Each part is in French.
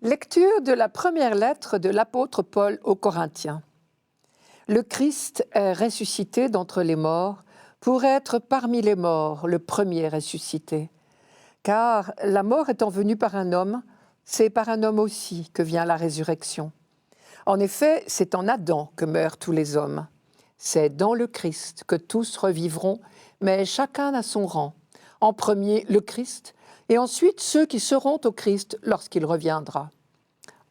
Lecture de la première lettre de l'apôtre Paul aux Corinthiens. Le Christ est ressuscité d'entre les morts pour être parmi les morts le premier ressuscité. Car la mort étant venue par un homme, c'est par un homme aussi que vient la résurrection. En effet, c'est en Adam que meurent tous les hommes. C'est dans le Christ que tous revivront, mais chacun à son rang. En premier, le Christ, et ensuite ceux qui seront au Christ lorsqu'il reviendra.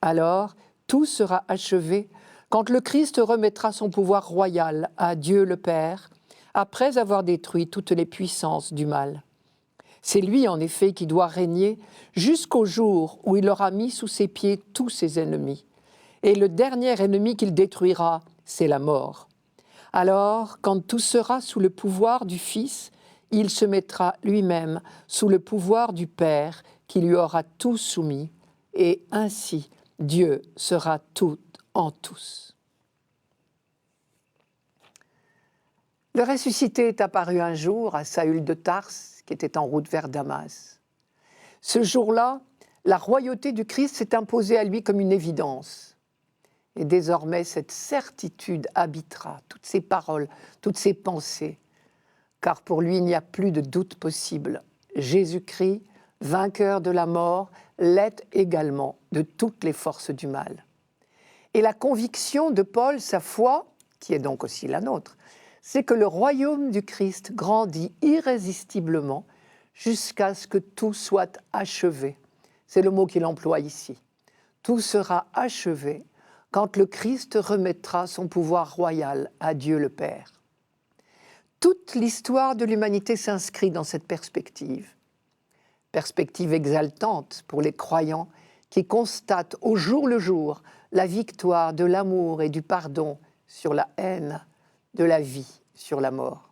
Alors, tout sera achevé quand le Christ remettra son pouvoir royal à Dieu le Père, après avoir détruit toutes les puissances du mal. C'est lui, en effet, qui doit régner jusqu'au jour où il aura mis sous ses pieds tous ses ennemis. Et le dernier ennemi qu'il détruira, c'est la mort. Alors, quand tout sera sous le pouvoir du Fils, il se mettra lui-même sous le pouvoir du Père qui lui aura tout soumis, et ainsi Dieu sera tout en tous. Le ressuscité est apparu un jour à Saül de Tarse, qui était en route vers Damas. Ce jour-là, la royauté du Christ s'est imposée à lui comme une évidence. Et désormais, cette certitude habitera toutes ses paroles, toutes ses pensées. Car pour lui, il n'y a plus de doute possible. Jésus-Christ, vainqueur de la mort, l'est également de toutes les forces du mal. Et la conviction de Paul, sa foi, qui est donc aussi la nôtre, c'est que le royaume du Christ grandit irrésistiblement jusqu'à ce que tout soit achevé. C'est le mot qu'il emploie ici. Tout sera achevé quand le Christ remettra son pouvoir royal à Dieu le Père. Toute l'histoire de l'humanité s'inscrit dans cette perspective. Perspective exaltante pour les croyants qui constatent au jour le jour la victoire de l'amour et du pardon sur la haine, de la vie sur la mort.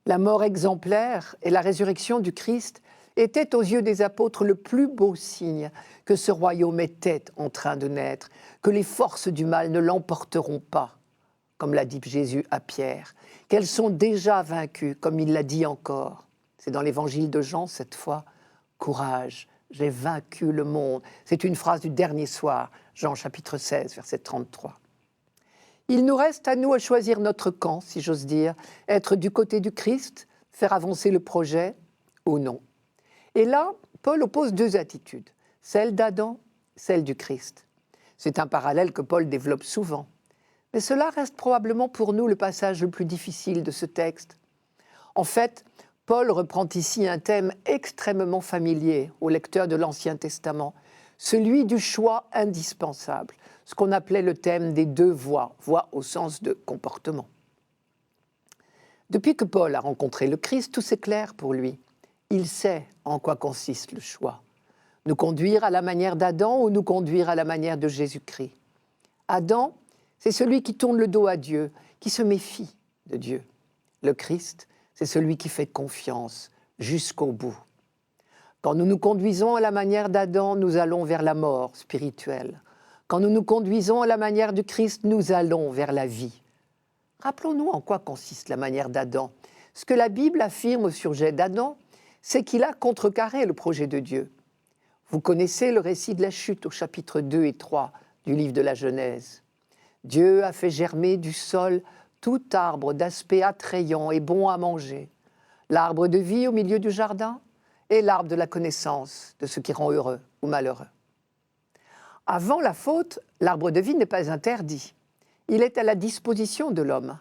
La mort exemplaire et la résurrection du Christ étaient aux yeux des apôtres le plus beau signe que ce royaume était en train de naître, que les forces du mal ne l'emporteront pas, comme l'a dit Jésus à Pierre, qu'elles sont déjà vaincues, comme il l'a dit encore. C'est dans l'évangile de Jean cette fois. « Courage, j'ai vaincu le monde ». C'est une phrase du dernier soir, Jean chapitre 16, verset 33. Il nous reste à nous à choisir notre camp, si j'ose dire, être du côté du Christ, faire avancer le projet ou non. Et là, Paul oppose deux attitudes, celle d'Adam, celle du Christ. C'est un parallèle que Paul développe souvent. Mais cela reste probablement pour nous le passage le plus difficile de ce texte. En fait, Paul reprend ici un thème extrêmement familier aux lecteurs de l'Ancien Testament, celui du choix indispensable, ce qu'on appelait le thème des deux voies, voies au sens de comportement. Depuis que Paul a rencontré le Christ, tout s'éclaire pour lui. Il sait en quoi consiste le choix. Nous conduire à la manière d'Adam ou nous conduire à la manière de Jésus-Christ. Adam, c'est celui qui tourne le dos à Dieu, qui se méfie de Dieu. Le Christ, c'est celui qui fait confiance jusqu'au bout. Quand nous nous conduisons à la manière d'Adam, nous allons vers la mort spirituelle. Quand nous nous conduisons à la manière du Christ, nous allons vers la vie. Rappelons-nous en quoi consiste la manière d'Adam. Ce que la Bible affirme au sujet d'Adam, c'est qu'il a contrecarré le projet de Dieu. Vous connaissez le récit de la chute au chapitre 2 et 3 du livre de la Genèse. Dieu a fait germer du sol tout arbre d'aspect attrayant et bon à manger, l'arbre de vie au milieu du jardin et l'arbre de la connaissance de ce qui rend heureux ou malheureux. Avant la faute, l'arbre de vie n'est pas interdit. Il est à la disposition de l'homme.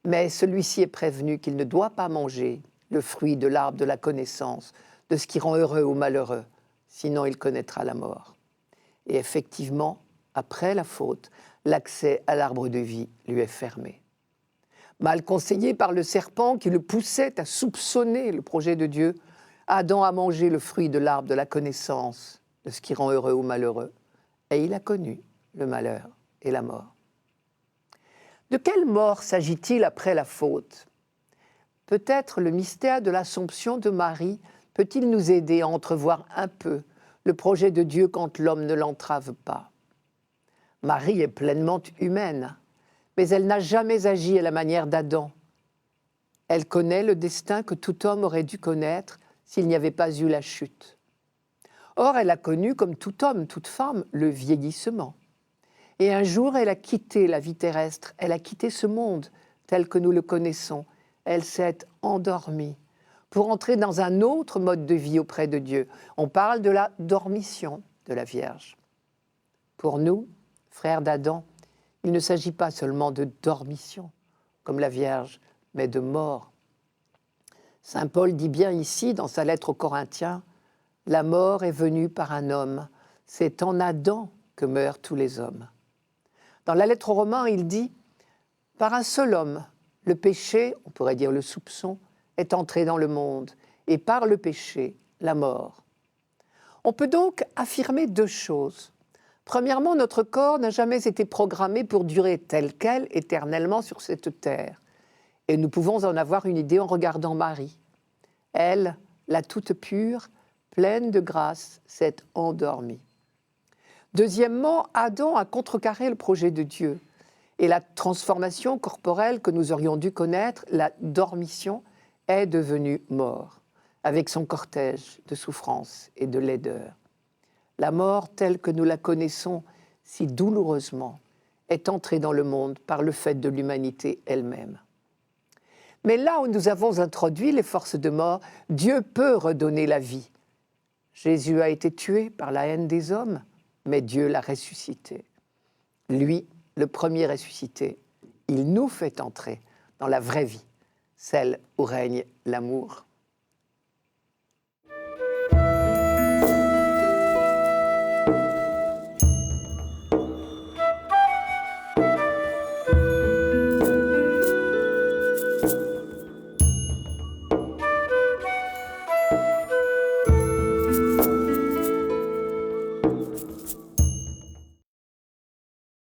Mais celui-ci est prévenu qu'il ne doit pas manger le fruit de l'arbre de la connaissance, de ce qui rend heureux ou malheureux, sinon il connaîtra la mort. Et effectivement, après la faute, l'accès à l'arbre de vie lui est fermé. Mal conseillé par le serpent qui le poussait à soupçonner le projet de Dieu, Adam a mangé le fruit de l'arbre de la connaissance, de ce qui rend heureux ou malheureux, et il a connu le malheur et la mort. De quelle mort s'agit-il après la faute ? Peut-être le mystère de l'Assomption de Marie peut-il nous aider à entrevoir un peu le projet de Dieu quand l'homme ne l'entrave pas. Marie est pleinement humaine, mais elle n'a jamais agi à la manière d'Adam. Elle connaît le destin que tout homme aurait dû connaître s'il n'y avait pas eu la chute. Or, elle a connu, comme tout homme, toute femme, le vieillissement. Et un jour, elle a quitté la vie terrestre, elle a quitté ce monde tel que nous le connaissons. Elle s'est endormie pour entrer dans un autre mode de vie auprès de Dieu. On parle de la dormition de la Vierge. Pour nous, frères d'Adam, il ne s'agit pas seulement de dormition, comme la Vierge, mais de mort. Saint Paul dit bien ici, dans sa lettre aux Corinthiens, « La mort est venue par un homme, c'est en Adam que meurent tous les hommes. » Dans la lettre aux Romains, il dit « Par un seul homme, le péché, on pourrait dire le soupçon, est entré dans le monde, et par le péché, la mort. » On peut donc affirmer deux choses. Premièrement, notre corps n'a jamais été programmé pour durer tel quel éternellement sur cette terre. Et nous pouvons en avoir une idée en regardant Marie. Elle, la toute pure, pleine de grâce, s'est endormie. Deuxièmement, Adam a contrecarré le projet de Dieu. Et la transformation corporelle que nous aurions dû connaître, la dormition, est devenue mort, avec son cortège de souffrance et de laideur. La mort telle que nous la connaissons si douloureusement est entrée dans le monde par le fait de l'humanité elle-même. Mais là où nous avons introduit les forces de mort, Dieu peut redonner la vie. Jésus a été tué par la haine des hommes, mais Dieu l'a ressuscité. Lui, le premier ressuscité, il nous fait entrer dans la vraie vie, celle où règne l'amour.